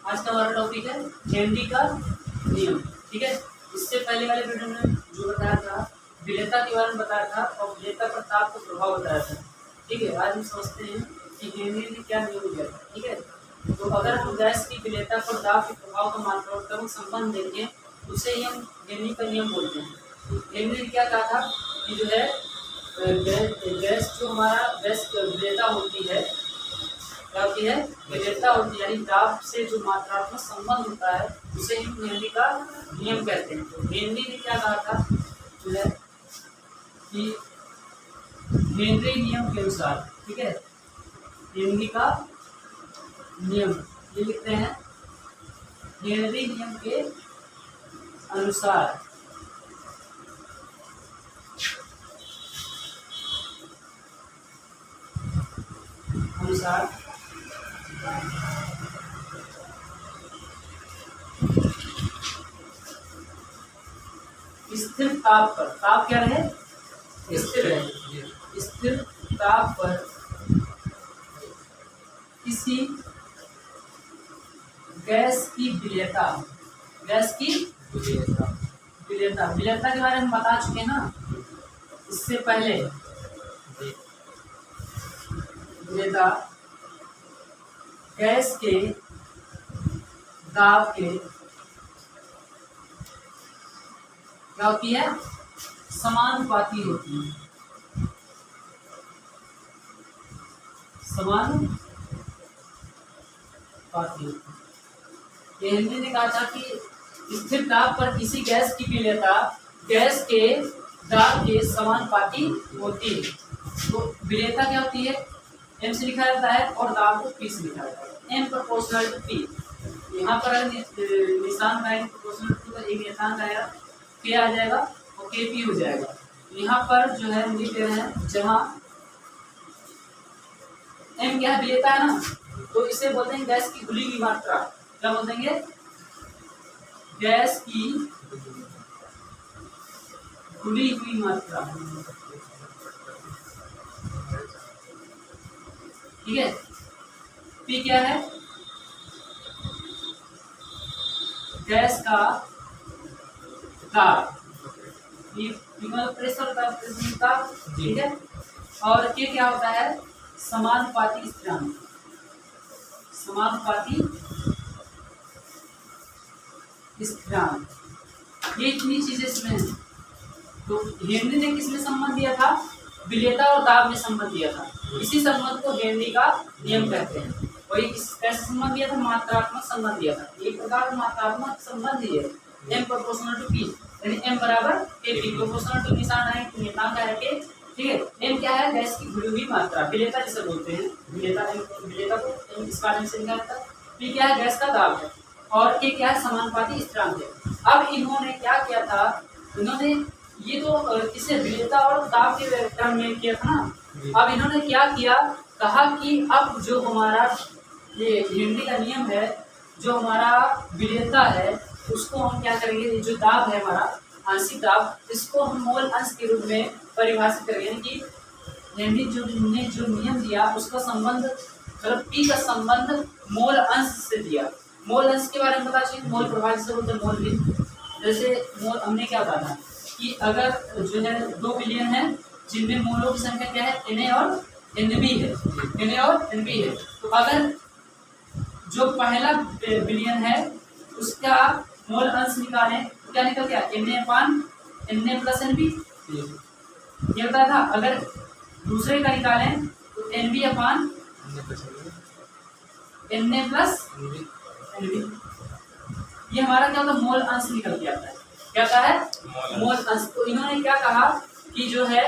आज का हमारा टॉपिक है हेनरी का नियम। ठीक है, इससे पहले वाले वीडियो में जो बताया था विलेयता के बारे में बताया था और विलेयता पर ताप का प्रभाव बताया था। ठीक है, आज हम समझते हैं कि हेनरी ने क्या नियम दिया था। ठीक है, तो अगर हम गैस की विलेयता पर ताप के प्रभाव का मात्रात्मक संबंध देखें तो उसे ही हम हेनरी का नियम बोलते हैं। हेनरी ने क्या कहा था कि जो है गैस जो हमारा गैस विलेयता होती है क्या होती है, विलेयता होती है, यानी दाब से जो मात्रात्मक संबंध होता है उसे हम हेनरी का नियम कहते हैं। तो हेनरी ने क्या कहा था जो है कि हेनरी नियम के अनुसार, ठीक है, हेनरी का नियम ये लिखते हैं, हेनरी नियम के अनुसार स्थिर ताप पर, ताप क्या रहे, स्थिर रहे, स्थिर ताप पर किसी गैस की विलेयता, गैस की विलेयता, विलेयता के बारे में बता चुके हैं ना इससे पहले। विलेयता गैस के दाब के क्या होती है, समानुपाती होती है, समानुपाती होती है। हेनरी ने कहा था कि स्थिर दाब पर किसी गैस की विलेयता गैस के दाब के समानुपाती होती है। तो विलेयता क्या होती है, एम से लिखा जाता है और दाब को पी से लिखा जाता है, एम प्रोपोर्शनल टू पी। यहाँ पर निशान लाइन प्रोपोर्शनल टू का एक निशान आएगा, के आ जाएगा और के पी हो जाएगा। यहाँ पर जो है लिख रहे हैं जहाँ एम क्या विलेयता है ना, तो इसे बोलते हैं गैस की घुली हुई मात्रा। क्या बोल देंगे, गैस की घुली हुई मात्रा। ठीक है, पी क्या है, गैस का दाब, प्रेशर का, ठीक है, और ये क्या होता है, समानुपाती स्थिरांक, समानुपाती स्थिरांक। ये इतनी चीजें इसमें हैं। तो हेनरी ने किसमें संबंध दिया था, विलेयता और दाब में संबंध दिया था। इसी संबंध को हेनरी का नियम कहते हैं। और ये कैसे संबंध दिया था, मात्रात्मक संबंध दिया था। एक प्रकार का मात्रात्मक संबंध ही है, एम प्रोपोर्शनल टू पी, यानी एम बराबर के पी, प्रोपोर्शनल टू निशान है, निशान का है के। ठीक है, एम क्या है, गैस की घुली हुई मात्रा, विलेयता जिसे बोलते हैं, विलेयता को एम इस कारण से लिखा जाता है। पी क्या है, गैस का दाब है, और के क्या है, समानुपाती स्थिरांक है। अब इन्होंने क्या किया था, इन्होंने ये तो इसे विलेयता और दाब के टर्म में किया था ना। अब इन्होंने क्या किया, कहा कि अब जो हमारा ये हेनरी का नियम है, जो हमारा विलेयता है उसको हम क्या करेंगे, जो दाब है हमारा आंशिक दाब, इसको हम मोल अंश के रूप में परिभाषित करेंगे। कि हेनरी ने जो नियम दिया उसका संबंध, मतलब पी का संबंध मोल अंश से दिया। मोल अंश के बारे में बता चाहिए, मोल प्रभाव से बोलते हैं, मोल भी। जैसे मोल हमने क्या बताया कि अगर जो है 2 बिलियन है जिनमें मोलों की संख्या क्या है, Na और Nb है, Na और Nb है। तो अगर जो पहला बिलियन है उसका मोल अंश निकालें तो क्या निकल गया, Na प्लस Nb, ये बताया था। अगर दूसरे का निकालें तो Nb अपान Na प्लस Nb, ये हमारा क्या होता है, मोल अंश निकल के आता है। क्या आता है, मोल अंश। तो इन्होंने क्या कहा कि जो है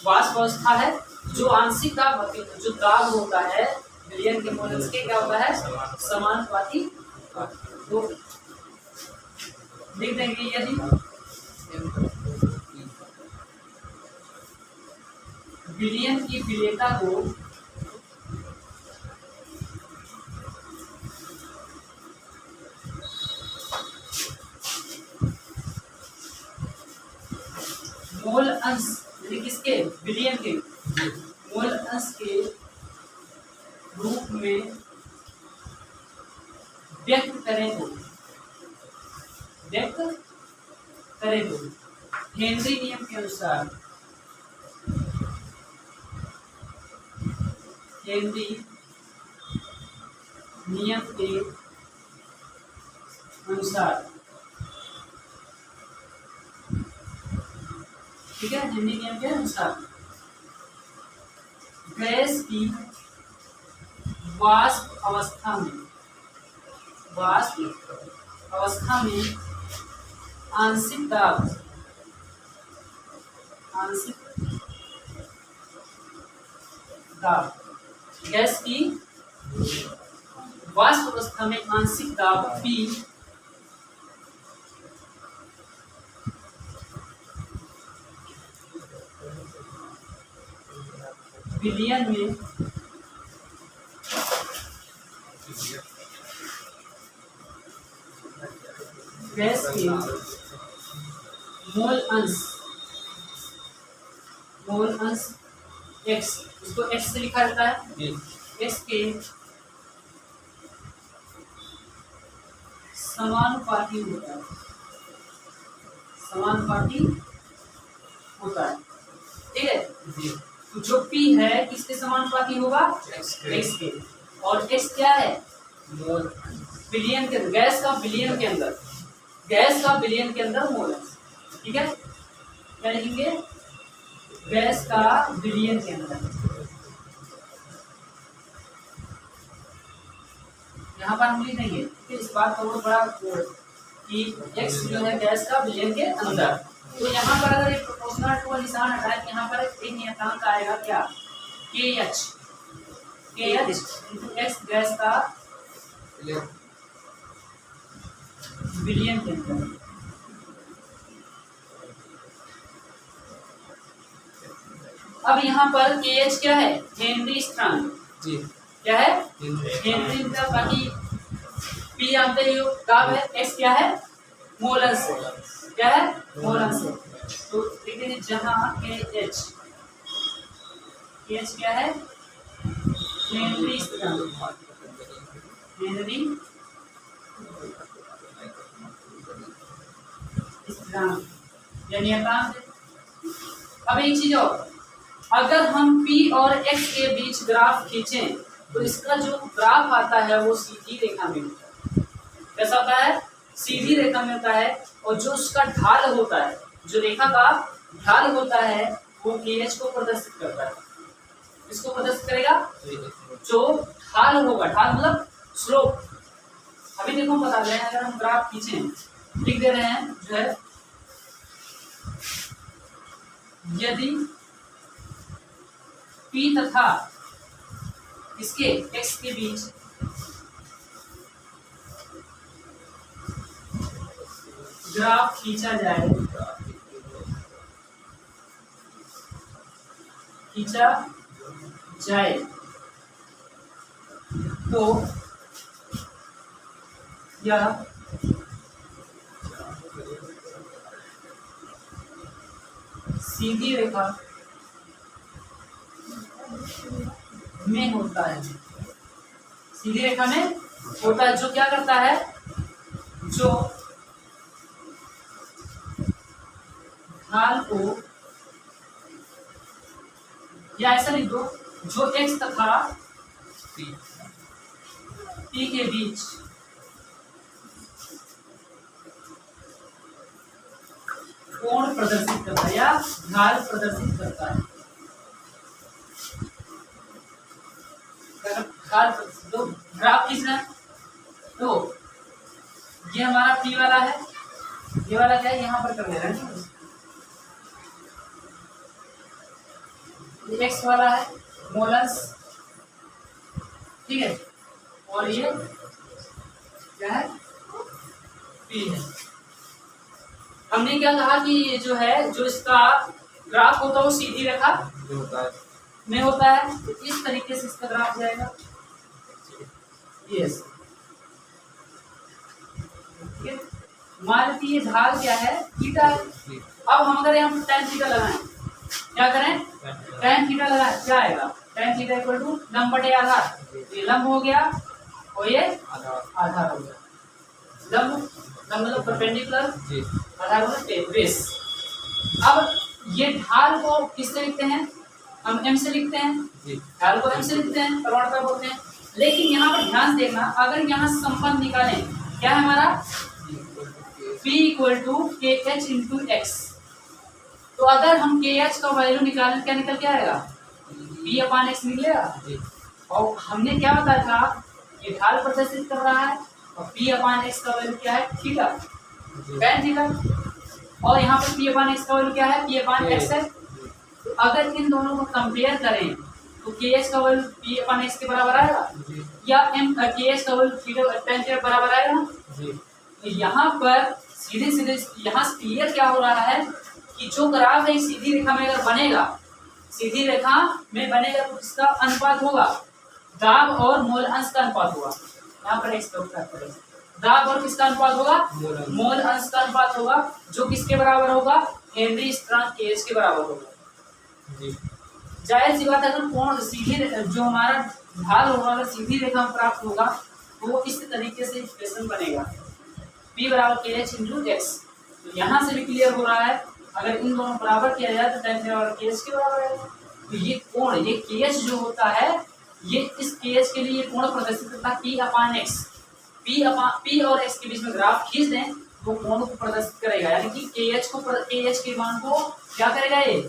वाष्प अवस्था है, जो आंशिक दाब, जो दाब होता है विलयन के मोल अंश के क्या होता है, समानुपाती। तो लिख देंगे यदि विलयन की विलेयता को मोल अंश, यानी किसके, विलयन के मोल अंश के रूप में करें तो हेनरी नियम के अनुसार हेनरी नियम के अनुसार, ठीक है, हेनरी नियम के अनुसार गैस की वाष्प अवस्था में आंशिक दाब गैस की वाष्प अवस्था में आंशिक दाब P विलयन में गैस के मोल अंश x, इसको x से लिखा जाता है, x के समानुपाती होता है, ठीक है। तो जो P है किसके समानुपाती होगा, x के, और x क्या है, बिलियन के अंदर, गैस का बिलियन के अंदर मोल अंश, ठीक है। क्या लिखेंगे, गैस का बिलियन के अंदर। यहाँ पर हम लिखेंगे कि इस बात का बहुत बड़ा कि x जो है गैस का बिलियन के अंदर। तो यहाँ पर अगर एक प्रोपोर्शनल टू का निशान हटाए तो यहाँ पर एक नियतांक आएगा क्या, KH into x गैस का बिलियन के अंदर। अब यहाँ पर KH क्या है, हेनरी स्थिरांक, क्या है, हेनरी, बाकी P जानते ही हो, दाब है, x क्या है, मोल अंश, क्या है, मोल अंश। तो देखिए जहाँ KH क्या है, हेनरी स्थिरांक, या नियतांक। अब एक चीज और, अगर हम P और x के बीच ग्राफ खींचें तो इसका जो ग्राफ आता है वो सीधी रेखा में होता है। कैसा होता है, सीधी रेखा में होता है, और जो उसका ढाल होता है, जो रेखा का ढाल होता है वो KH को प्रदर्शित करता है। इसको प्रदर्शित करेगा, जो ढाल होगा, ढाल मतलब स्लोप। अभी देखो बता रहे हैं, अगर हम ग्राफ खींचें, लिख दे रहे हैं जो है, यदि P तथा इसके x के बीच ग्राफ खींचा जाए तो यह सीधी रेखा में होता है, सीधी रेखा में होता है, जो क्या करता है, जो ढाल को, या ऐसा लिख दो, जो x तथा p के बीच कोण प्रदर्शित करता है या ढाल प्रदर्शित करता है। तो ग्राफ खींचना, तो ये हमारा P वाला है, ये वाला क्या है, यहाँ पर कर ले रहे हैं, ये x वाला है, मोल अंश, ठीक है, और ये क्या है, P है। हमने क्या कहा कि ये जो है, जो इसका ग्राफ होता है वो सीधी रेखा में होता है, तो इस तरीके से इसका ग्राफ जाएगा, यस, ठीक है। मान लीजिए ढाल क्या है, थीटा है। अब हम अगर यहाँ पर tan थीटा लगाएं, क्या करें, tan थीटा लगाएं, क्या आएगा, tan थीटा इक्वल टू लंब बटे आधार, ये लंब हो गया और ये आधार हो गया, लंब मतलब परपेंडिकुलर, जी आधार बोलते हैं बेस। अब ये ढाल को किससे लिखते हैं? हम m से लिखते हैं, जी ढाल को m से लिखते हैं, प्रवणता बोलते हैं। लेकिन यहाँ पर ध्यान देखना, अगर यहाँ संबंध निकालें, क्या है हमारा p इक्वल टू के एच इंटू एक्स, तो अगर हम के एच का वैल्यू निकालें क्या निकल के आएगा? p अपान एक्स निकलेगा। जी और हमने क्या बताया था, ये ढाल प्रदर्शित कर रहा है और p अपान एक्स का वैल्यू क्या है? Theta, tan theta. और यहाँ पर p अपान एक्स का वैल्यू क्या है? p अपान एक्स है। तो अगर इन दोनों को कंपेयर करें तो के एच का वैल्यू p अपान एक्स के बराबर आएगा या m के एच का वैल्यू थीटा tan थीटा बराबर आएगा। तो यहाँ पर सीधे सीधे यहाँ से क्लियर क्या हो रहा है कि जो ग्राफ है सीधी रेखा में अगर बनेगा, सीधी रेखा में बनेगा तो इसका अनुपात होगा दाब और मोल अंश का अनुपात होगा। यहाँ पर एक्स दाब और किसका अनुपात होगा? मोल अंश का अनुपात होगा, जो किसके बराबर होगा? हेनरी स्थिरांक के एच के बराबर होगा। जाहिर सी बात है, अगर कोण सीधी जो हमारा ढाल होगा अगर सीधी रेखा में प्राप्त होगा तो वो इस तरीके से इक्वेशन बनेगा p बराबर के एच इंटू एक्स। तो यहाँ से भी क्लियर हो रहा है, अगर इन दोनों बराबर किया जाए तो tan थीटा बराबर के एच के बराबर है। तो ये कोण, ये के एच जो होता है, ये इस के एच के लिए कोण प्रदर्शित करता है p अपान एक्स। p और x के बीच में ग्राफ खींच दें तो कोण को प्रदर्शित करेगा, यानी कि के एच के मान को क्या करेगा? ये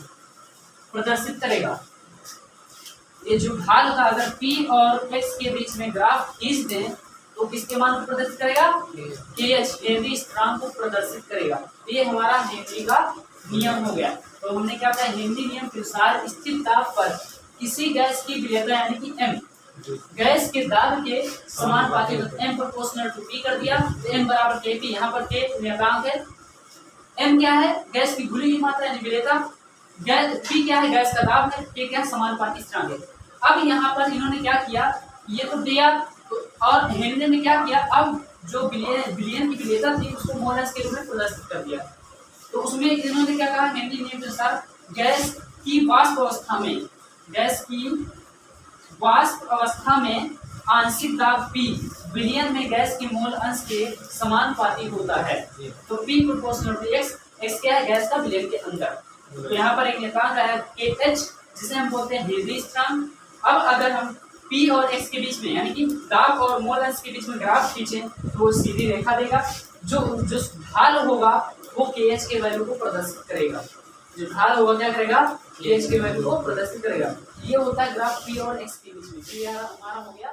प्रदर्शित करेगा। ये जो ढाल का अगर p और x के बीच में ग्राफ खींच दें तो किसके मान को प्रदर्शित करेगा? के एच, हेनरी स्थिरांक को प्रदर्शित करेगा। ये हमारा हेनरी का नियम हो गया। तो हमने क्या कहा? हेनरी नियम के अनुसार स्थिर दाब पर किसी गैस की विलेयता यानी कि m गैस के दाब के समानुपाती m प्रोपोर्शनल टू p कर दिया, तो m बराबर kp। यहाँ पर k नियतांक है, m क्या है? गैस की घुली हुई मात्रा यानी विलेयता, गैस p क्या है? गैस का दाब है, k क्या है? समानुपाती स्थिरांक है। अब यहाँ पर इन्होंने क्या किया, ये तो दिया तो, और हेनरी ने क्या किया, अब जो विलयन की विलेयता थी उसको मोल अंश के रूप में प्रदर्शित कर दिया। तो उसमें इन्होंने क्या कहा? हेनरी नियम के अनुसार गैस की वाष्प अवस्था में, गैस की वाष्प अवस्था में आंशिक दाब p विलयन में गैस के मोल अंश के समानुपाती होता है। तो p proportional to x, x क्या है? गैस का विलयन के अंदर। तो यहाँ पर एक नियतांक आया kh, जिसे हम बोलते हैं हेनरी स्थिरांक। अब अगर हम p और x के बीच में यानी कि दाब और मोल अंश के बीच में ग्राफ खींचें तो वो सीधी रेखा देगा। जो ढाल होगा वो kh के वैल्यू को प्रदर्शित करेगा। जो ढाल होगा क्या करेगा? kh के वैल्यू को प्रदर्शित करेगा। ये होता है ग्राफ p और x के बीच में। तो यह हमारा हो गया